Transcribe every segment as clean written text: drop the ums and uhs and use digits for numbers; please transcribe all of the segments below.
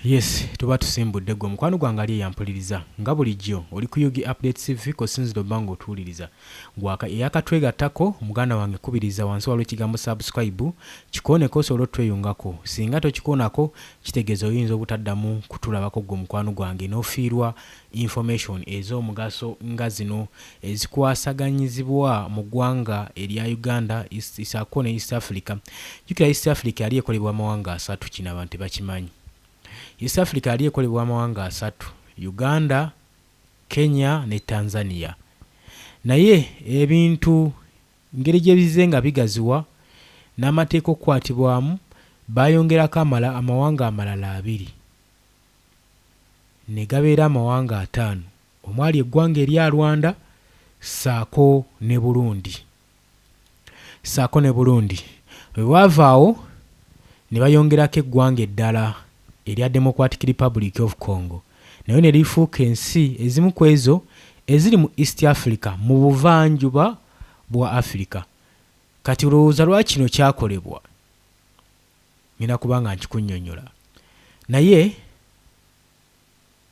Yes, tuba tusimbudde gwe mukwano gwange ali yampuliriza nga bulijjo oli ku Yugi Updates TV ko sinzido bango otuuliriza gwaka eyakatwegattako muganda wange kubiriza wansi waliwo ekigambo subscribe kikooneko osobola otweyungako singa tokikoonako kitegeeza oyinza obutaddamu kutulabako gwe mukwano gwange n'ofiirwa information ez'omugaso nga zino ezikwasaganyizibwa mu ggwanga erya Uganda isaako ne East Africa. Jjukira East Africa yali ekolebwa amawanga 3 kino abantu bakimanyi. East Africa yali ekolebwa amawanga 3: Uganda, Kenya ne Tanzania. Naye ebintu ngeri gye bize nga bigaziwa n'amateeka okukwatibwamu bayongerako amawanga amalala 2 ne gabeera amawanga 5 omwali eggwanga erya Rwanda saako ne Burundi. Bwe baavaawo ne bayongerako eggwanga eddala erya Democratic Republic of Congo, nayo ne lifuuka ensi ezimu ku ezo eziri mu East Africa mu buvanjuba bwa Africa. Kati olowooza lwaki kino kyakolebwa? Ngenda kubanga nkikunnyonnyola. Naye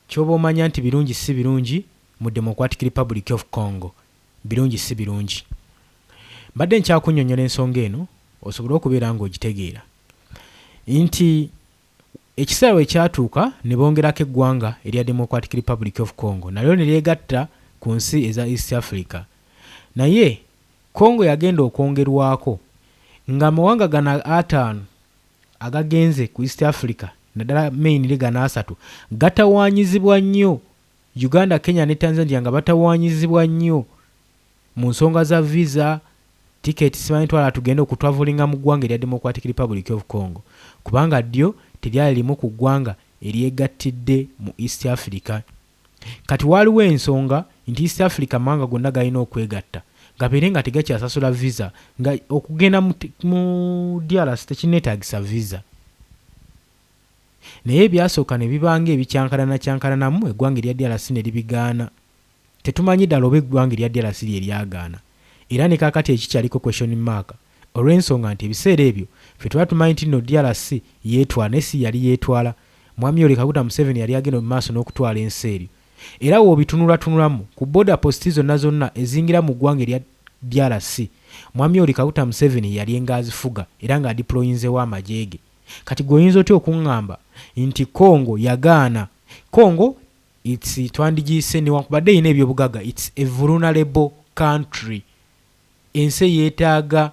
ky'oba omanya nti birungi si birungi mu Democratic Republic of Congo, birungi si birungi. Mbadde nkyakunnyonnyola ensonga eno osobole okubeera ng'ogitegeera nti ekiseera we kyatuuka ne bongerako eggwanga erya Democratic Republic of Congo nalyo ne lyegatta ku nsi eza East Africa. Naye Congo yagenda okwongerwako ng'amawanga gano 5 agagenze ku East Africa naddala mainly gano 3 gatawaanyizibwa nnyo. Uganda, Kenya ne Tanzania nga batawaanyizibwa nnyo mu nsonga za visa, ticket simanyi twala tugenda okutwavulinga mu ggwanga erya Democratic Republic of Congo kubanga ddyo teryali limu ku ggwanga eryegattidde mu East Africa. Kati waliwo ensonga nti East Africa amawanga gonna galina okwegatta gabeere nga tegakyasasula visa, nga okugenda mu DRC tekineetaagisa visa. Naye ebyasooka ne bibanga ebikyankalanamu eggwanga erya DRC ne libigaana. Tetumanyi ddala oba eggwanga erya DRC lye lyagaana, era ne kaakati ekikyaliko question mark olw'ensonga nti ebiseera ebyo ffe tuba tumanyi nti nno DRC yeetwala naye si yali yeetwala. Mwami Yoweri Kaguta Museveni yali agenda mu maaso n'okutwala ensi eryo. Era w'obitunulatunulamu ku border post zonna ezingira mu ggwanga erya DRC, Mwami Yoweri Kaguta Museveni yali ng'azifuga era ng'adiployinzewo amagye ge. Kati gweoyinza otya okuŋŋamba nti Congo yagaana? Congo twandigiyise newankubadde erina ebyobugagga, it's a vulnerable country. Ensi yeetaaga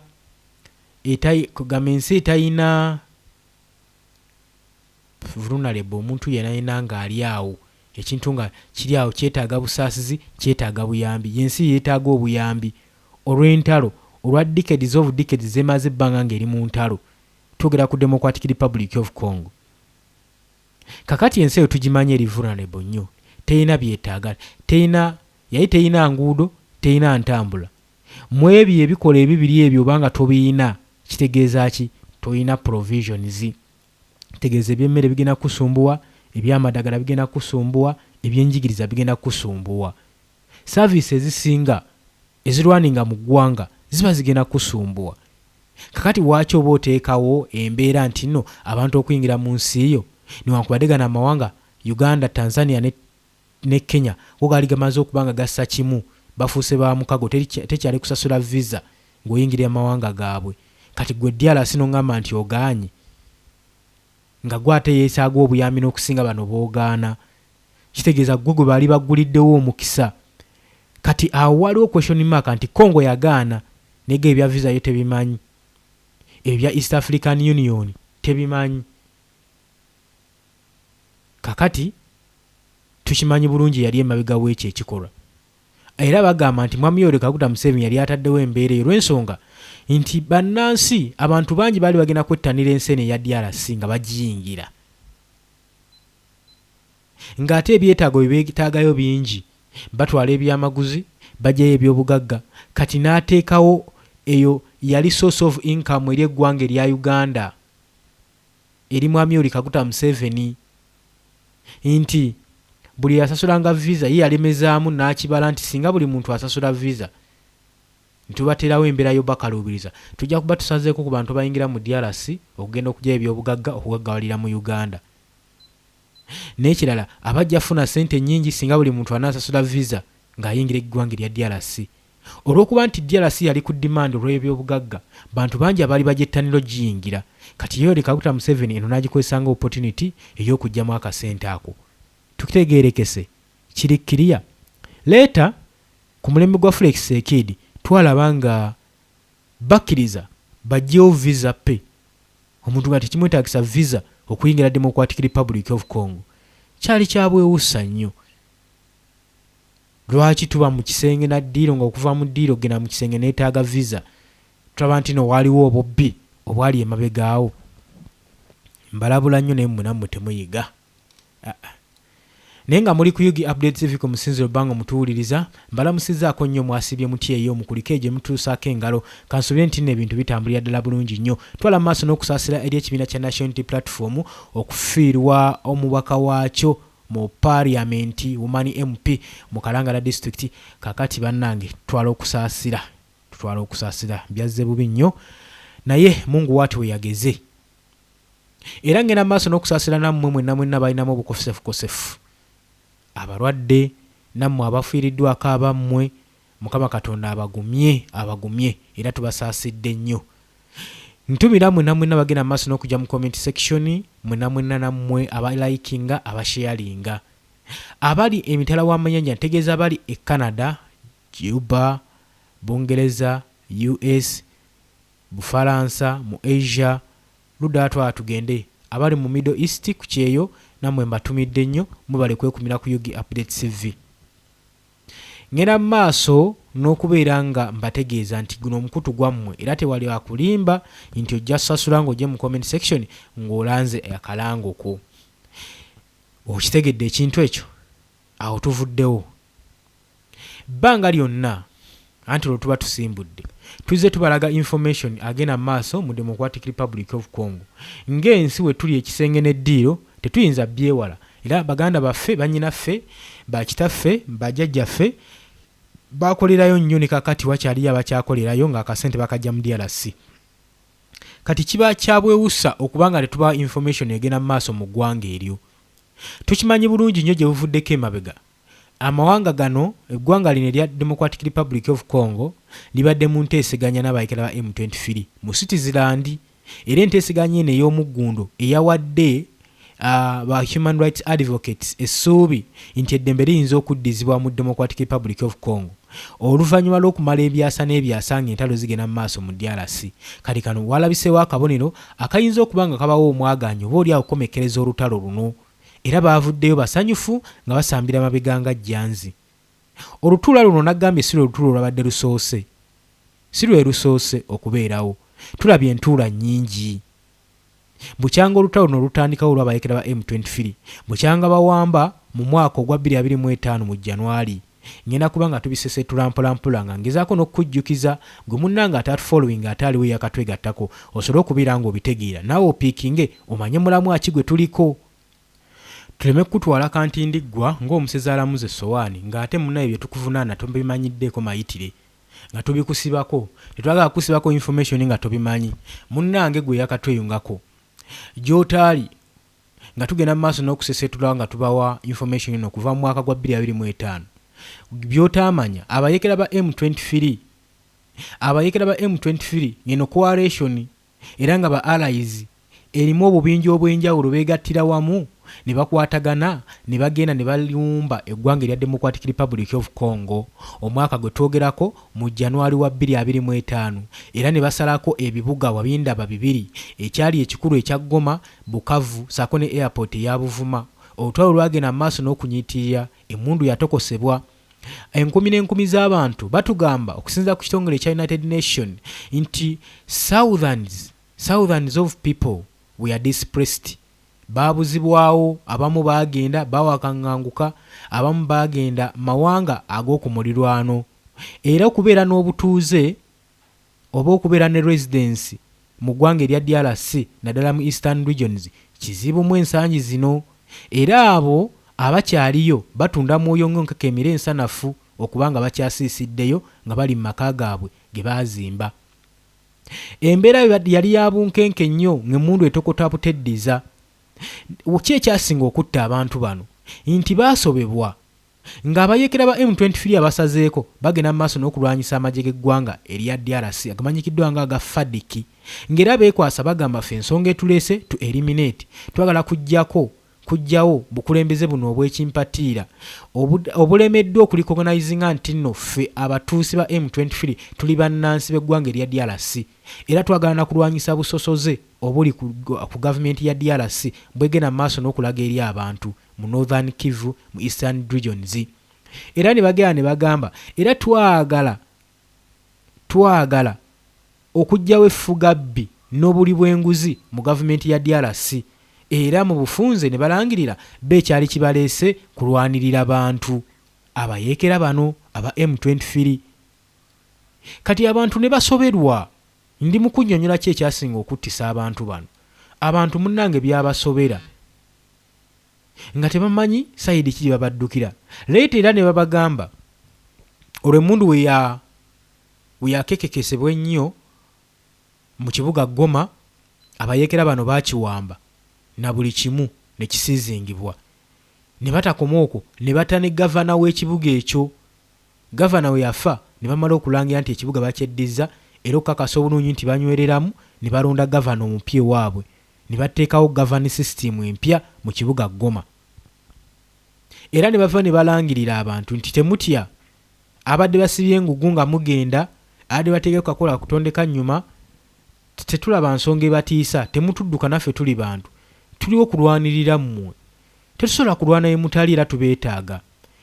kugamba ensi etayina vulnerable, omuntu yenayina ng'ali awo ekintu nga kiri awo kyetaaga busaasizi, kyetaaga buyambi. Yensi yeetaaga obuyambi olw'entalo, olwa decades zemaze ebbanga ng'eri mu ntalo. Tugera ku Democratic Republic of Congo. Kakati ensi eyo tugimanya eri vulnerable nnyo, teyina byetaaga, teyina nguudo, teyina ntambula. Mu ebyo ebikola ebibiri ebyo obanga tobiyina kitegeeza ki? Toyina provisions. Tegeeza ebyemmere bigenda kusumbuwa, ebyamadagala bigenda kusumbuwa, ebyenjigiriza bigenda kusumbuwa. Services ezisinga ezirwaninga mu ggwanga ziba zigenda kusumbuwa. Kakati waaki oba oteekawo embeera nti nno abantu okuyingira mu nsi eyo newankubadde gano amawanga Uganda, Tanzania ne Kenya go gaali gamaze okubanga gassa kimu, bafuuse ba mukago, tekyali kusasula visa ng'oyingira amawanga gaabwe. Kati gwe DRC n'oŋŋamba nti ogaanye nga gwe ate yeesaaga obuyambi n'okusinga bano boogaana, kitegeeza gwe gwe baali bagguliddewo omukisa. Kati awo waliwo question mark nti Congo yagaana nega ebya visa yo tebimanyi, ebya East African Union tebimanyi. Kakati tukimanyi bulungi yali emabega w'ekyo ekikolwa. Era bagamba nti Mwami Yoweri Kaguta Museveni yali ataddewo embeera eyo olw'ensonga nti bannansi abantu bangi baali bagenda kwettanira ensi eno eya DRC nga bagiyingira, ng'ate ebyetaago bye beetaagayo bingi. Batwala ebyamaguzi, bajjayo ebyobugagga. Kati n'ateekawo eyo yali source of income eri eggwanga erya Uganda eri mwami Yoweri Kaguta Museveni nti buli asasulanga visa ye yalemezaamu n'akibala nti singa buli muntu asasula visa ntubaterawo embeera y'obakalubiriza tujja kuba tusazeeko ku bantu bayingira mu DRC okugenda okujja ebyobugagga okugaggawalira mu Uganda. N'ekirala abajja funa ssente nnyingi singa buli muntu anaasasula visa ng'ayingira eggwanga erya DRC. Olw'okuba nti DRC yali ku demand olw'ebyobugagga, bantu bangi abaali bajettaniro giyingira. Kati Yoweri Kaguta Museveni eno n'agikozesanga opportunity ey'okugyamu akasente ako. Tukitegeerekese kiri kiriya. Leeta ku mulembe gwa Felix Tshisekedi twalaba nga bakkiriza bajjewo visa pe. Omuntu nga tekimwetaagisa visa okuyingira Democratic Republic of Congo. Kyali kyabwewusa nnyo. Lwaki tuba mu kisenge na ddiiro ng'okuva mu ddiiro genda mu kisenge neetaaga visa? Tulaba nti no waaliwo obubbi obwali emabegaawo. Mbalabula nnyo naye mmwe nammwe temuyiga. Naye nga muli ku Yugi Updates TV ku musinziro bbanga mutuwuliriza, mbalamusizzaako nnyo mwasibye muti eyo mukuliko gye mutuusaako engalo, kansuubire nti nno ebintu bitambulira ddala bulungi nnyo. Twala mu maaso n'okusaasira eri ekibiina kya National Unity Platform okufiirwa omubaka waakyo mu Parliament Woman MP mu Kalangala District. Kakati bannange tutwala okusaasira byazze bubi nnyo, naye Mungu watu weyageze. Era ngenda mu maaso n'okusaasira nammwe mwenna balinamu obukosefu abalwadde nammwe abafiiriddwako abammwe, Mukama Katonda abagumye era tubasaasidde nnyo. Ntumira mwenna bagenda mu maaso n'okujja mu comment section, mwenna nammwe abalikinga abasharinga, abali emitala w'amayanja ntegeeza abali e Canada, Cuba, Bungereza, US, Bufaransa, mu Asia, ludda tugende, abali mu Middle East ku kyeyo nammwe mbatumidde nnyo, mubale kwekumira ku Yugi Updates TV. Ngenda mu maaso n'okubeera nga mbategeeza nti guno omukutu gwammwe era tewali akulimba nti ojja sasula ng'ojje mu comment section ng'olanze akalango ko. Okitegedde ekintu ekyo? Awo tuvuddewo. Bbanga lyonna anti olwo tuba tusimbudde, tuzze tubalaga information agenda mu maaso mu Democratic Republic of Congo. Ng'ensi we tuli ekisenge n'eddiiro tetuyinza byewala, era baganda baffe, bannyinaffe, bakitaffe, bajjajjaffe bakolerayo nnyo ne kakati wakyaliyo abakyakolerayo ng'akasente bakajja mu DRC. Kati kiba kyabwewusa okubanga tetuba information egenda mu maaso mu ggwanga eryo. Tukimanyi bulungi nnyo gye buvuddeko emabega. Amawanga gano, eggwanga lino erya Democratic Republic of Congo libadde mu nteeseganya n'abayeekera ba M23 mu Switzerland, era enteeseganya eno ey'omuggundo eyawadde ba human rights advocates essuubi nti eddembe liyinza okuddizibwa mu Democratic Republic of Congo oluvannyuma lw'okumala ebyasa n'ebyasa ng'entalo zigenda mu maaso mu DRC. Kati kano walabiseewo akabonero akayinza okuba nga kabawo omwaganyo oba oli akukomekkereza olutalo luno, era baavuddeyo basanyufu nga basambira mabega nga jjanzi. Olutuula luno naggambye si lwe lutuula olwabadde lusoose, si lwe lusoose okubeerawo. Tulabye entuula nnyingi. Bukyanga olutalo luno lutandikawo olw'abayeekera ba M23, bukyanga bawamba mu mwaka ogwa 2025 mu January. Ngenda kuba nga tubisesetula mpolampola nga ngezaako n'okukujjukiza gwe munnanga atatufollowing ate aliwo yakatwegattako osobola okubeera ng'obitegeera naawe opiikinge omanye mulamu aki gwe tuliko. Tuleme kutwala kantindiggwa ng'omusezi alamuza essowaani ng'ate munnaye bye tukuvunaana tobimanyiddeko mayitire nga tobikusibako. Tetwagala kusibako information nga tobimanyi. Munnange gwe yakatweyungako gy'otaali nga tugenda mu maaso n'okusesetula nga tubawa information eno kuva mu mwaka gwa 2025. By'otaamanya abayeekera ba M23 ngeno coalition era nga ba allies erimu obubinja obw'enjawulo beegattira wamu ne bakwatagana ne bagenda ne balumba eggwanga erya Democratic Republic of Congo omwaka gwe twogerako mu January wa 2025, era ne basalako ebibuga wabindaba 2 ekyali ekikulu ekya Goma, Bukavu saako ne airport eya Buvuma. Olutalo lwagenda maaso n'okunyiitirira, emmundu yatokosebwa. Enkumi n'enkumi z'abantu batugamba okusinza ku kitongole ekya United Nations nti thousands of people were displaced. Baabuzibwawo, abamu baagenda bawakang'anguka, abamu baagenda mawanga ag'okumulirwano. Era okubeera n'obutuuze oba okubeera ne residence mu ggwanga erya DRC naddala mu Eastern Regions kizibu mu ensangi zino, era abo abakyaliyo batunda mwoyo ng'onkeka emira ensanafu okubanga bakyasiisiddeyo nga bali mu maka gaabwe ge baazimba. Embeera yali ya bunkenke nnyo ng'emmundu etokotaputeddiza. Ki ekyasinga okutta abantu bano nti baasobebwa ng'abayeekera ba M23 abasazeeko bagenda mu maaso n'okulwanyisa amagye g'eggwanga erya DRC agamanyikiddwa nga aga FARDC, ng'era beekwasa bagamba ffe ensonga etuleese tu eliminate, twagala kujjawo bukulembeze buno obw'ekimpatiira obulemeddwa okulicognizinga nti nno ffe abatuusi ba M23 tuli bannansi b'eggwanga erya DRC, era twagala na kulwanyisa busosoze obuli ku gavumenti ya DRC bwegenda mu maaso n'okulaga eri abantu mu Northern Kivu mu Eastern Regions. Era ne bagamba era twagala okujjawo effugabbi n'obuli bw'enguzi mu gavumenti ya DRC, era mu bufunze ne balangirira beekyali kibaleese kulwanirira bantu abayeekera bano aba M23. Kati abantu ne basoberwa. Ndi mu kunnyonnyola ki ekyasinga okuttisa abantu bano. Abantu munnange byabasobera nga tebamanyi sayidi ki babaddukira. Leeta era ne babagamba olw'emmundu we yakekekesebwa ennyo mu kibuga Goma, abayeekera bano baakiwamba na buli kimu ne kisiizingibwa. Ne batakoma okwo ne bata ne gavana w'ekibuga ekyo. Gavana we yafa ne bamala okulangira nti ekibuga bakyeddiza era okukakasa obulungi nti banywereramu, ne balonda gavana omupya waabwe, ne bateekawo gavana system empya mu kibuga Goma. Era ne bava ne balangirira abantu nti temutya abadde basibye engugu nga mugenda, abadde bateekeko kakola kutondeka nnyuma, tetulaba nsonga ebatiisa, temutudduka naffe tuli bantu, tuliwo kulwanirira mmwe, tetusobola kulwana ye mutali era tubeetaaga,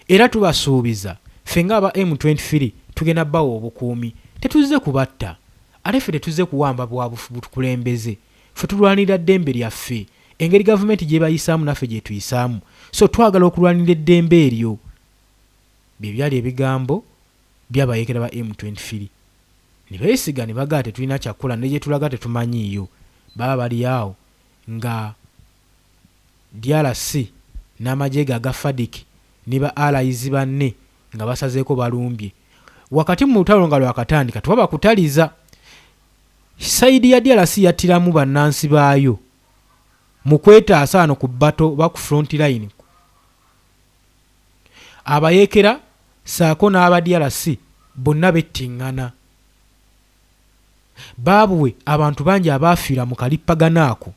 era tubasuubiza ffe ng'aba M23 tugenda bbawo obukuumi, tetuzze kubatta, ate ffe tetuzze kuwamba bukulembeze, ffe tulwanirira ddembe lyaffe, engeri gavumenti gye bayisaamu naffe gye tuyisaamu, so twagala okulwanirira eddembe eryo. Bye byali ebigambo by'abayeekera ba M23. Ne beesiga ne bagaa tetulina kyakukola, ne gye tulaga tetumanyiiyo, baba bali awo nga DRC n'amagye ga FARDC ne ba allies banne nga basazeeko balumbye. Wakati mu lutalo nga lwakatandika tubaba kutaliza, sayidi ya DRC yattiramu bannansi baayo mu kwetaasa ano ku bato ba ku front line. Abayeekera saako n'aba DRC bonna bettiŋŋana. Baabwe abantu bangi abaafiira mu kalippagana ako,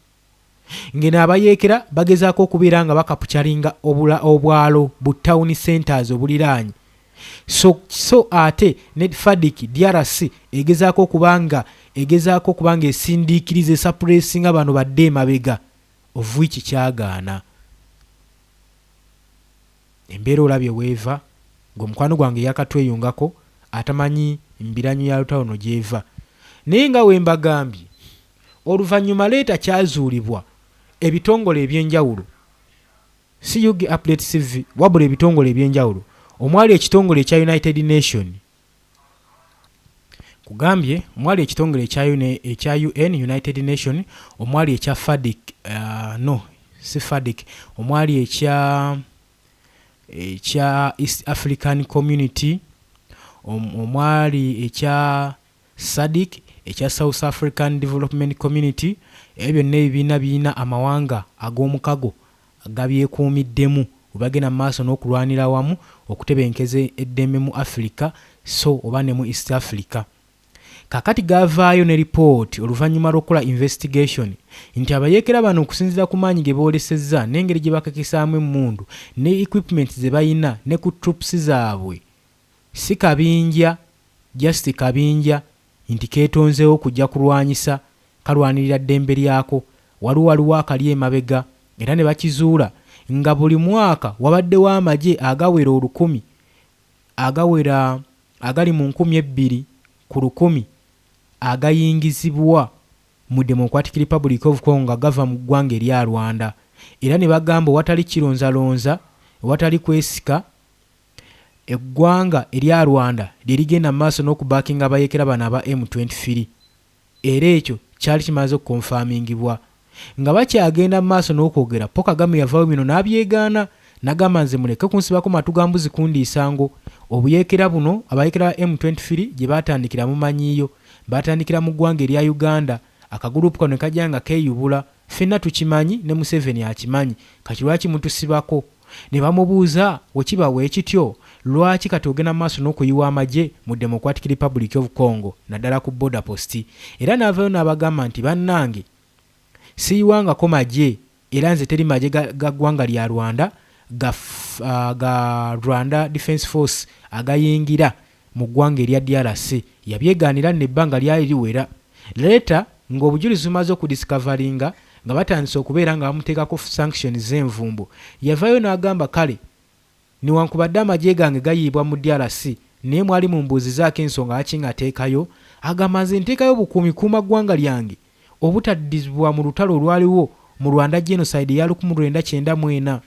ngeno abayeekera bagezaako okubeera nga bakapucaringa obwalo bu town centers obuliraanye. So ate ne FARDC DRC egezaako okubanga esindiikiriza esuppressinga bano badde emabega, of which kyagaana. Embeera olabye weeva, ng'omukwano gwange yakatweyungako atamanyi mbiranyo ya lutalo gyeva. Naye nga we mbagambye, oluvannyuma leeta kyazuulibwa ebitongole eby'enjawulo, si UG Update CV wabula ebitongole eby'enjawulo, omwali ekitongole ekya United Nation, kugambye omwali ekitongole ekya UN United Nation, omwali ekya FARDC, si FARDC, omwali ekya East African Community, omwali ekya SADC, ekya South African Development Community, ebyo byonna birina amawanga ag'omukago agabyekuumiddemu webagenda mu maaso n'okulwanira wamu okutebenkeza eddembe mu Africa, so oba ne mu East Africa. Kakati gavaayo ne report oluvannyuma lw'okukola investigation nti abayeekera bano okusinziira ku maanyi ge boolesezza n'engeri gye bakakisaamu emmundu ne equipment ze bayina ne ku troops zaabwe, si kabinja, just kabinja nti keetonzeewo kujja kulwanyisa kalwanirira ddembe lyako, waliwo akali emabega. Era ne bakizuula nga buli mwaka wabaddewo amagye agawera 1,000 agali mu 2,000 ku 1,000 agayingizibwa mu Democratic Republic of Congo nga gava mu ggwanga erya Rwanda. Era ne bagamba watali kironzalonza, watali kwesika, eggwanga erya Rwanda lirigenda maaso n'okubaakinga abayeekera bano aba M23. Era ekyo kyali kimaze okukonfamingibwa. nga bakyagenda mu maaso n'okwogera Paul Kagame yavaayo bino n'abyegaana n'agamba nze muleke kunsibako matu ga mbuzi kundiisango. Obuyeekera buno abayeekera ba M23 gye baatandikira mumanyiiyo, baatandikira mu ggwanga erya Uganda. Akagurupu kano ne kajja nga keeyubula, ffenna tukimanyi ne Museveni akimanyi, kati lwaki mutusibako? Ne bamubuuza wekiba weekityo lwaki kati ogenda mu maaso n'okuyiwa amagye mu Democratic Republic of Congo naddala ku border post. Era n'avaayo n'abagamba nti bannange siyiwangako magye era nze teri magye ga ggwanga lya Rwanda ga Rwanda Defence Force agayingira mu ggwanga erya DRC. Yabyegaanira n'ebbanga lyali liwera. Leeta ng'obujulizi bumaze okudiscoveringa nga batandise okubeera nga bamuteekako sanctions z'envumbo, yavaayo n'agamba kale newankubadde amagye gange gayiibwa mu DRC naye mwali mumbuuzizaako ensonga lwaki ngateekayo, agamba nze nteekayo bukuumi kuuma ggwanga lyange obutaddizibwa mu lutalo olwaliwo mu Rwanda genocide ya 1994.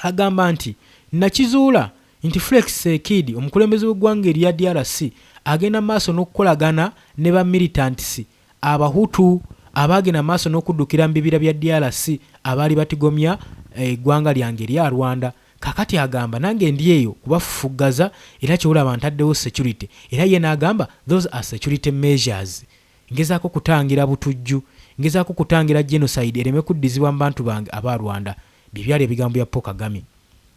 Agamba nti nakizuula nti Felix Tshisekedi omukulembeze w'eggwanga erya DRC agenda maaso n'okukolagana ne ba militants abahutu abagenda maaso n'okuddukira mu bibira bya DRC abaali batigomya eggwanga lyange erya Rwanda. Kakati agamba nange ndi eyo kubafufuggaza era kyolaba ntaddewo security, era ye n'agamba those are security measures. Ngezaako kutangira butujju, ngezaako kutangira genocide ereme kuddizibwa mu bantu bange aba Rwanda. Bibyali ebigambo bya Paul Kagame.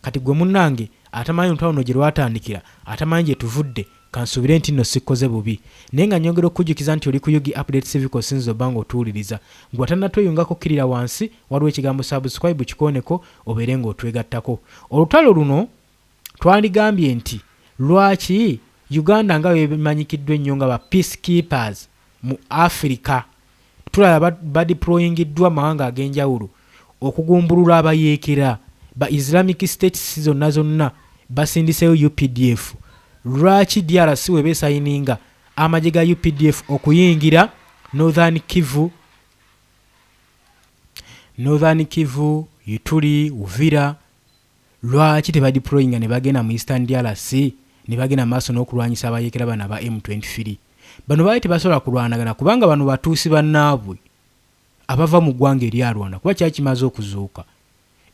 Kati gwe munnange atamanyi ntawuno gye lwatandikira, atamanyi gye tuvudde, kansubire nti nno sikoze bubi. Naye nga nyongera okujjukiza nti oli ku Yugi Update Civic Sinzo bango otuwuliriza. Gwe atannatweyungako kkirira wansi waliwo ekigambo subscribe kikoneko obeere ng'otwegattako. Olutalo luno twandigambye nti lwaki Uganda nga bemanyikiddwa ennyo nga ba peacekeepers mu Africa tulaba badeployingiddwa mawanga ag'enjawulo okugumbulula abayeekera ba Islamic State zonna basindiseyo UPDF. Lwaki DRC webeesayininga amagye ga UPDF okuyingira Northern Kivu, Ituri, Uvira, lwaki tebadeployinga ne bagenda mu Eastern DRC ne bagenda maaso n'okulwanyisa abayeekera bana ba M23? Bano baali tebasobola kulwanagana kubanga bano batuusi bannaabwe abava mu ggwanga erya Rwanda kuba kyali kimaze okuzuuka.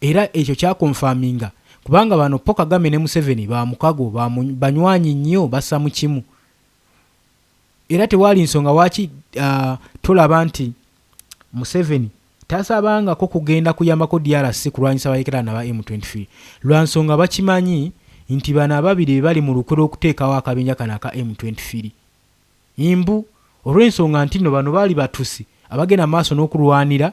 Era ekyo kyakonfaminga kubanga bano Paul Kagame ne Museveni ba mukago banywanyi nnyo bassa mu kimu. Era tewaali nsonga waki tulaba nti Museveni tasabangako kugenda kuyambako DRC kulwanyisa abayeekera naba M23 lwa nsonga bakimanyi nti bano ababiri bali mu lukwe okuteekawo akabenja kana ka M23. Imbu olw'ensonga nti nno bano baali batusi abagenda maaso n'okulwanira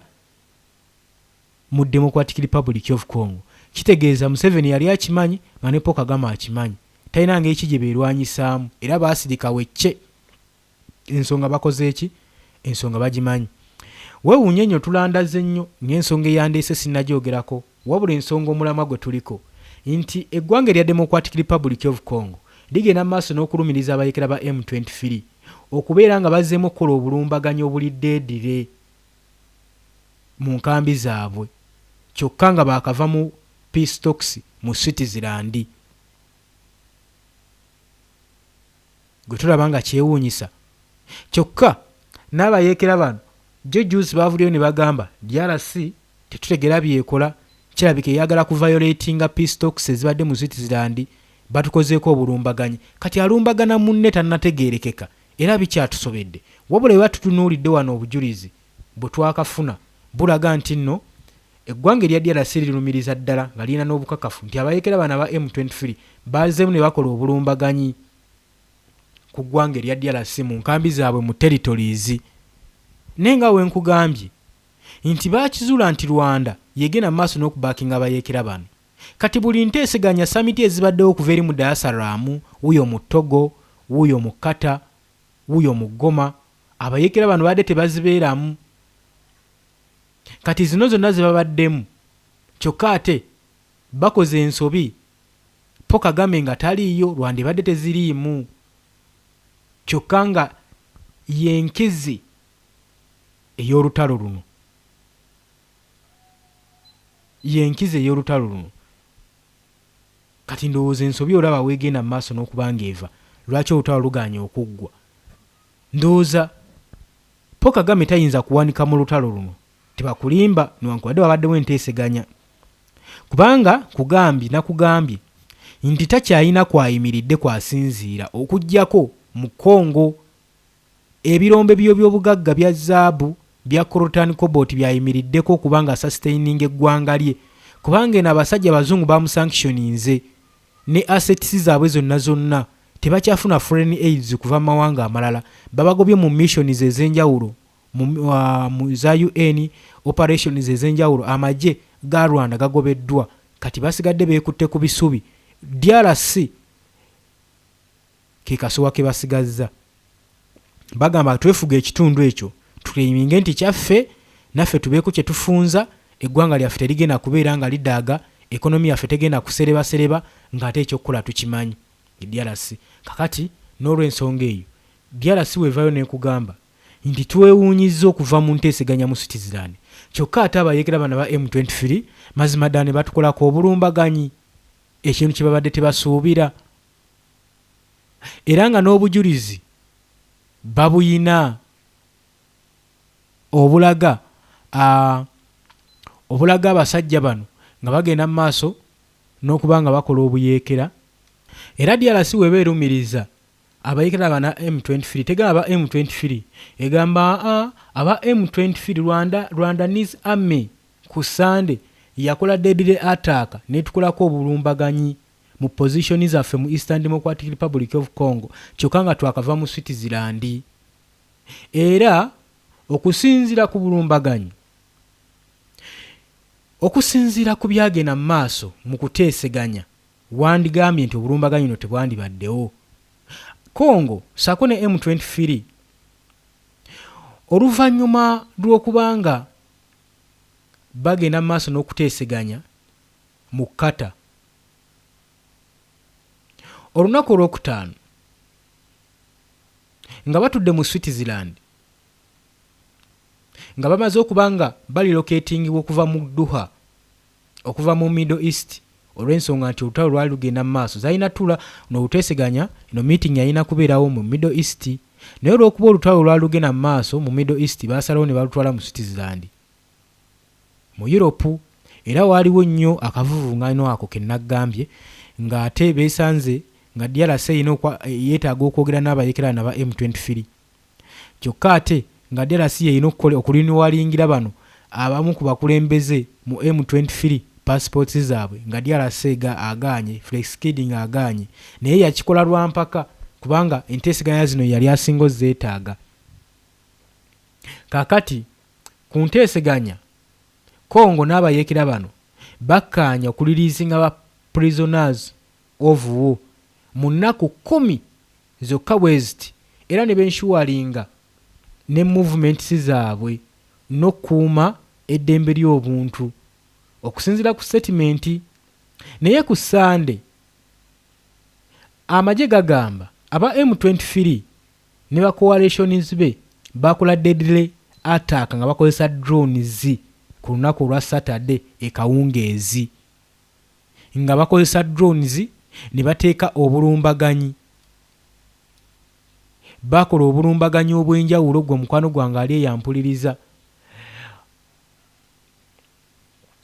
mu Democratic Republic of Congo. Kitegeeza Museveni yali akimanyi nga ne Paul Kagame akimanyi, talina ng'eki gye beerwanyisaamu era baasirika wecce. Ensonga bakoze eki? Ensonga bagimanyi. Weewuunye nnyo tulandaze nnyo ng'ensonga eyandeese sinnagyogerako, wabula ensonga omulamwa gwe tuliko nti eggwanga erya Democratic Republic of Congo ligenda maaso n'okulumiriza abayeekera ba M23 okubeera nga bazzeemu okukola obulumbaganyi obuliddeedire mu nkambi zaabwe kyokka nga baakava mu peace talks mu Switzerland. Gwe tulaba nga kyewuunyisa kyokka n'abayeekera bano juzi baavuliyo ne bagamba DRC tetutegera byekola, kirabika eyagala kuviolatinga peace talks ezibadde mu Switzerland, batukozeeko obulumbaganyi. Kati alumbagana munne tannategeerekeka era bikyatusobedde, wabula bwe batutunuulidde wano obujulizi bwe twakafuna bulaga nti nno eggwanga erya DRC lirumiriza ddala nga lirina n'obukakafu nti abayeekera bana ba M23 bazeemu ne bakola obulumbaganyi ku ggwanga erya DRC mu nkambi zaabwe mu territories. Naye nga we nkugambye nti baakizuula nti Rwanda yegenda mu maaso n'okubaakinga abayeekera bano. Kati buli nteeseganya samiti ezibaddewo okuva eri mu Dar es Salaam, wuuyo mu Togo, wuuyo mu Kata, wuuyo mu Goma, abayeekera bano badde tebazibeeramu. Kati zino zonna ze babaddemu kyokka ate bakoze ensobi Paul Kagame nga taliiyo, Rwanda badde teziriimu, kyokka nga yenkizi ey'olutalo luno. Yenkizi ey'olutalo luno. Kati ndowooza ensobi olaba weegenda mu maaso n'okubanga eva lwaki olutalo luganye okuggwa. Ndowooza Paul Kagame tayinza kuwanika mu lutalo luno, tebakulimba newankubadde wabaddewo enteeseganya kubanga nakugambye nti takyalina kwayimiridde kwasinziira okuggyako mu Congo ebirombe by'obugagga bya zaabu bya coltan cobalt byayimiriddeko kubanga sustaining eggwanga lye kubanga eno abasajja bazungu bamusanctioninze ne assets zaabwe zonna tebakyafuna foreign aids kuva mu mawanga amalala babagobye mu missions ez'enjawulo mu za UN operations ez'enjawulo amagye ga Rwanda gagobeddwa kati basigadde beekutte ku bisubi DRC ke kasuwa ke basigazza bagamba twefuga ekitundu ekyo tukeyiminge nti kyaffe naffe tubeeko kye tufunza eggwanga lyaffe terigenda kubeera nga lidaaga ekonomi yaffe tegenda kusereba ng'ate ekyokukola tukimanyi DRC kakati n'olw'ensonga eyo DRC wevayo nekugamba nti twewuunyizza okuva mu nteeseganya mu Switzerland kyokka ate abayeekera bana ba M23 mazima ddala ne batukolako obulumbaganyi ekintu kye babadde tebasuubira era nga n'obujulizi babuyina obulaga abasajja bano nga bagenda mu maaso n'okuba nga bakola obuyeekera era DRC weba erumiriza abayeekera bana M23 tegamba M23 egamba aba M23 Rwandanese army ku Sunday yakola deadly attack netukolako obulumbaganyi mu position zaffe mu Eastern Democratic Republic of Congo kyokka nga twakava mu Switzerland era okusinzira ku bulumbaganyi okusinzira ku byagenda mu maaso mu kuteeseganya wandigambye nti obulumbaganyi no tebwandibaddewo Congo sako ne M23 oluvannyuma lw'okubanga bagenda mu maaso n'okuteeseganya mu kata olunaku olwokutaano nga batudde mu Switzerland nga bamaze okubanga balilocatingibwa okuva mu Doha okuva mu Middle East olw'ensonga nti olutalo lwali lugenda mu maaso zalina tula n'oluteeseganya eno meeting yalina kubeerawo mu Middle East naye olw'okuba olutalo lwali lugenda mu maaso mu Middle East baasalawo ne balutwala mu Switzerland mu Europe era waaliwo nnyo akavuvungano ako ke naggambye ng'ate beesanze nga DRC yeetaaga okwogera n'abayeekera naba M23 kyokka ate nga DRC yeyina okulinuwalingira bano abamu ku bakulembeze mu M23 passports zaabwe nga DRC aganye Flexkid aganye naye yakikola lwa mpaka kubanga enteeseganya zino yali asinga zeetaaga kakati ku nteeseganya Congo n'abayeekera bano bakkaanya okuliriisinga ba prisoners of war mu nnaku 10 zokka bweziti era ne benshuwalinga ne movements zaabwe n'okuuma eddembe ly'obuntu okusinziira ku statement naye ku Sunday amagye gagamba aba M23 ne ba coalitions be bakola deadly attack nga bakozesa drones ku lunaku lwa Saturday ekawungeezi nga bakozesa drones ne bateeka obulumbaganyi bakola obulumbaganyi obw'enjawulo gwe mukwano gwange ali eyampuliriza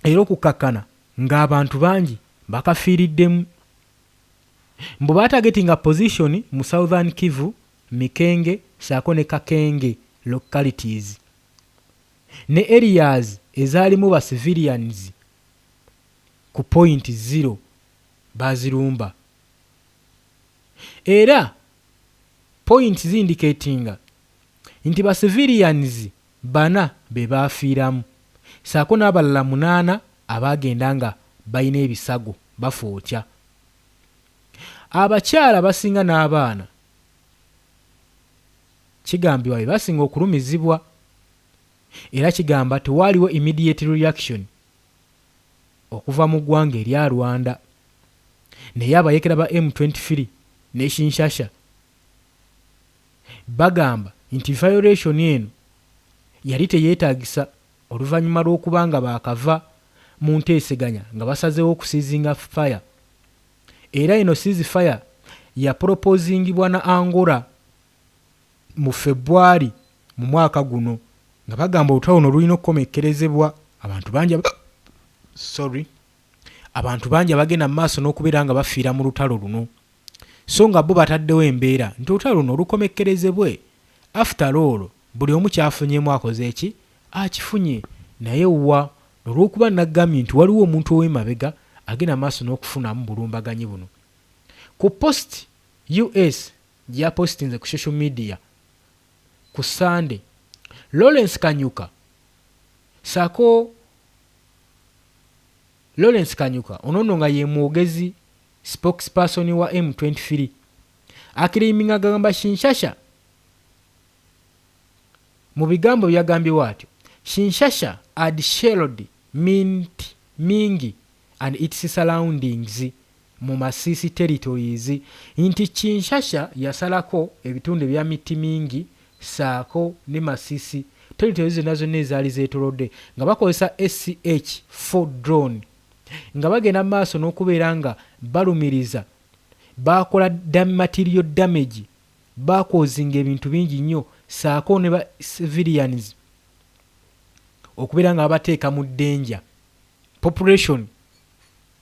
era okukakkana ng'abantu bangi bakafiiriddemu mbu baatagetinga position mu Southern Kivu, Mikenge, saako ne Kakenge localities ne areas ezaalimu ba civilians ku point 0 bazirumba era points indicatinga nti ba civilians bana be baafiiramu saako n'abalala 8 abagenda nga balina ebisago bafootya abakyala basinga n'abaana kigambibwa basinga okulumizibwa era kigamba tewaliwo immediate reaction okuva mu ggwanga erya Rwanda naye abayeekera ba M23 ne Kinshasa bagamba nti violation eno yali teyeetaagisa oluvannyuma lw'okubanga baakava mu nteeseganya nga basazeewo okusiizinga fire era eno ceasefire ya proposingibwa na Angola mu February mu mwaka guno nga bagamba olutalo luno lulina okukomekkerezebwa. Abantu bangi abagenda mu maaso n'okubeera nga bafiira mu lutalo luno, so nga bo bataddewo embeera nti olutalo luno lukomekkerezebwe. After all, buli omu kyafunyemu akoze eki akifunye. Naye wa olw'okuba nagambye nti waliwo omuntu ow'emabega agenda maaso n'okufunamu bulumbaganyi buno. Ku post US gye yapostinze ku social media ku Sunday, Lawrence Kanyuka onono nga ye mwogezi spokesperson wa M23 akiriminga agamba Kinshasa. Mu bigambo byagambye watyo, Kinshasa had shelled Mingi and its surroundings mu Masisi territories, nti Kinshasa yasalako ebitundu ebya miti mingi saako ne Masisi territories nazo nezaali zeetolodde nga bakozesa SCH-4 drone nga bagenda maaso n'okubeera nga balumiriza, bakola material damage, bakozinga ebintu bingi nnyo saako ne ba civilians okubeera nga babateeka mu danger population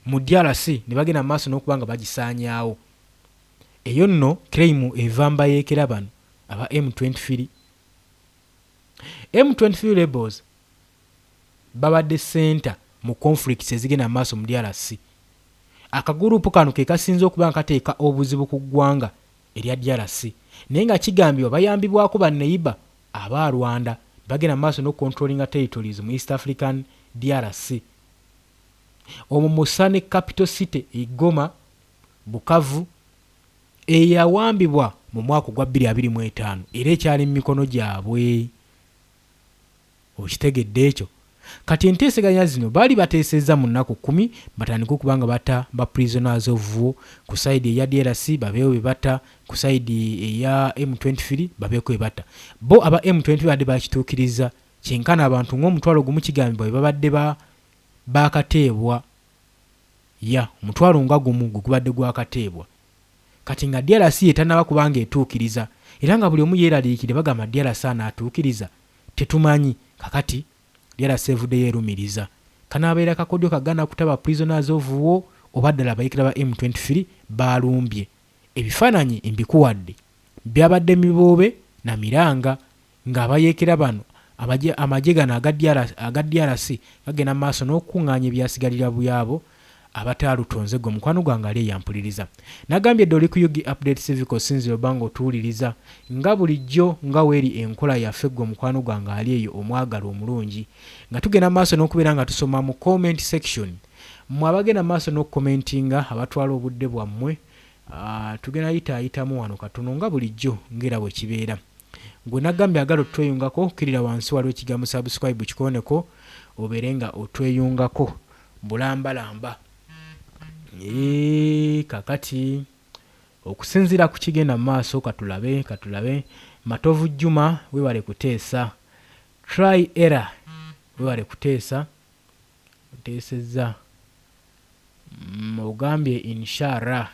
mu DRC ne bagenda maaso n'okuba nga bagisaanyaawo. Eyo nno claim eva mbayeekera bano aba M23 rebels babadde center mu conflicts ezigenda maaso mu DRC. Akagurupu kano ke kasinze okuba kateeka obuzibu ku ggwanga erya DRC, naye nga kigambibwa bayambibwako banneiba aba Rwanda bagenda maaso n'okucontrollinga territories mu East African DRC. Omwo Musane capital city Goma, Bukavu eyawambibwa mu mwaka gwa 2025 era ekyali mu mikono gyabwe. Okitegedde ekyo? Kati enteeseganya zino baali bateesezza mu nnaku 10 batandika okuba nga bata ba prisoners of war ku side eya DRC babeewo be bata, ku side eya M23 babeeko be bata. Bo aba M23 badde bakituukiriza kyenkana abantu ng'omutwalo gumu kigambibwa babadde bakateebwa omutwalo nga gumu gubadde gwakateebwa. Kati nga DRC etannaba kubanga etuukiriza era nga buli omu yeeraliikire bagamba DRC anaatuukiriza tetumanyi. Kakati DRC evudde yeerumiriza kanaabeera kakodyo kagana kutaba prisoners of war oba ddala abayeekera ba M23 balumbye. Ebifaananyi mbikuwadde byabadde miboobe na miranga ng'abayeekera bano amagye gano aga DRC gagenda maaso n'okukuŋŋaanya ebyasigalira byabo abataalutonze gwe mukwano gwange ali eyampuliriza. Nagambye dde oli ku Yugi Update Civic Sinziro obanga otuwuliriza nga bulijjo nga weeri enkola yaffe gwe mukwano gwange ali eyo omwagala omulungi nga tugenda maaso n'okubeera nga tusoma mu comment section. Mmwe abagenda maaso n'okukomentinga abatwala obudde bwammwe tugenda yitaayitamu wano katono nga bulijjo ngera bwe kibeera. Gwe nagambye agala otweyungako okkirira wansi waliwo ekigambo subscribe kikooneko obeere nga otweyungako bulambalamba. Kakati okusinziira ku kigenda maaso katulabe. Matovu Juma webale kuteesa, try error webale kuteesa oteesezza ogambye inshallah.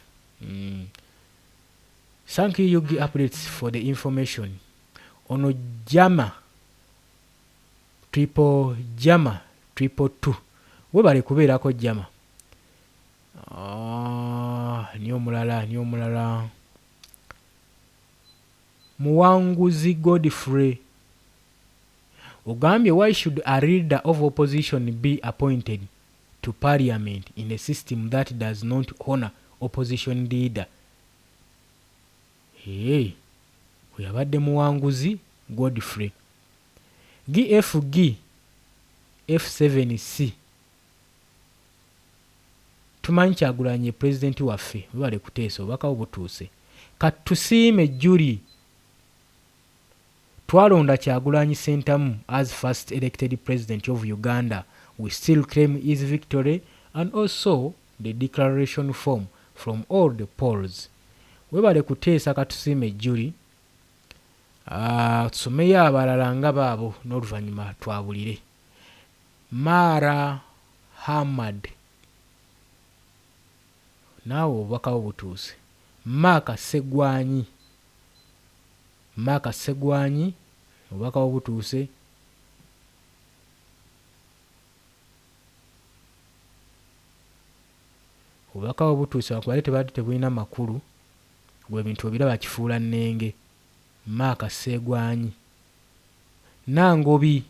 Thank you Yugi Updates for the information. Ono triple jama 222 webale kubeerako jama. Niyo mulala Muwanguzi Godfrey ogambye why should a leader of opposition be appointed to parliament in a system that does not honor opposition leader? Oyabadde Muwanguzi Godfrey. GFG F7C tumanyi Kyagulanyi president waffe bale kuteesa obaka obutuuse. Katusiime Julie twalonda Kyagulanyi Ssentamu as first elected president of Uganda. We still claim his victory and also the declaration form from all the polls. Webale kuteesa Katusiime Julie. Tusomeyo abalala nga baabo n'oluvannyuma twabulire. Mara Hamad naawe obubaka obutuuse. Maka Segwanyi obubaka obutuuse. obubaka obutuuse wakubale tebadde tebulina makulu gwe ebintu obiraba kifuula nnenge. Maaka Sseegwanyi Nangobi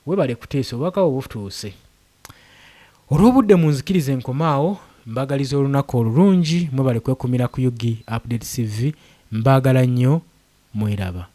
webale kuteesa obubaka obutuuse. Olw'obudde munzikirize nkomaawo, mbagaliza olunaku olulungi, mwebale kwekumira ku Yugi Update TV, mbagala nnyo, mweraba.